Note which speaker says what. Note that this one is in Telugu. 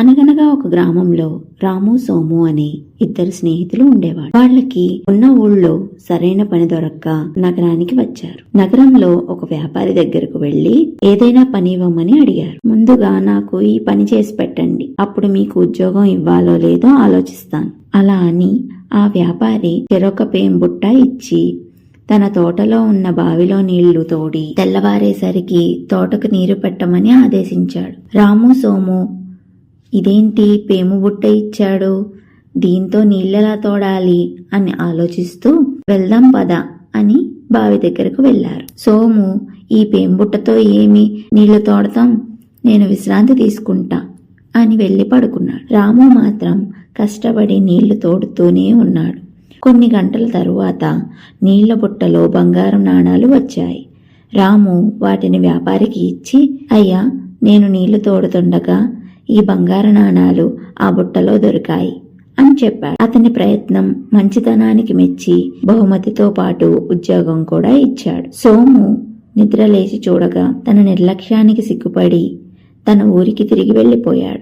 Speaker 1: అనగనగా ఒక గ్రామంలో రాము సోము అనే ఇద్దరు స్నేహితులు ఉండేవారు. వాళ్ళకి ఉన్న ఊళ్ళో సరైన పని దొరక్క నగరానికి వచ్చారు. నగరంలో ఒక వ్యాపారి దగ్గరకు వెళ్లి ఏదైనా పని ఇవ్వమని అడిగారు. ముందుగా నాకు ఈ పని చేసి పెట్టండి, అప్పుడు మీకు ఉద్యోగం ఇవ్వాలో లేదో ఆలోచిస్తాను. అలా అని ఆ వ్యాపారి చెరొక పేం బుట్ట ఇచ్చి తన తోటలో ఉన్న బావిలో నీళ్లు తోడి తెల్లవారేసరికి తోటకు నీరు పెట్టమని ఆదేశించాడు. రాము సోము ఇదేంటి పేము బుట్ట ఇచ్చాడు, దీంతో నీళ్ళెలా తోడాలి అని ఆలోచిస్తూ వెళ్దాం పద అని బావి దగ్గరకు వెళ్లారు. సోము ఈ పేంబుట్టతో ఏమి నీళ్లు తోడతాం, నేను విశ్రాంతి తీసుకుంటా అని వెళ్లి పడుకున్నాడు. రాము మాత్రం కష్టపడి నీళ్లు తోడుతూనే ఉన్నాడు. కొన్ని గంటల తరువాత నీళ్ల బుట్టలో బంగారం నాణాలు వచ్చాయి. రాము వాటిని వ్యాపారికి ఇచ్చి, అయ్యా, నేను నీళ్లు తోడుతుండగా ఈ బంగారు నాణాలు ఆ బుట్టలో దొరికాయి అని చెప్పాడు. అతని ప్రయత్నం మంచితనానికి మెచ్చి బహుమతితో పాటు ఉద్యోగం కూడా ఇచ్చాడు. సోము నిద్రలేచి చూడగా తన నిర్లక్ష్యానికి సిగ్గుపడి తన ఊరికి తిరిగి వెళ్లిపోయాడు.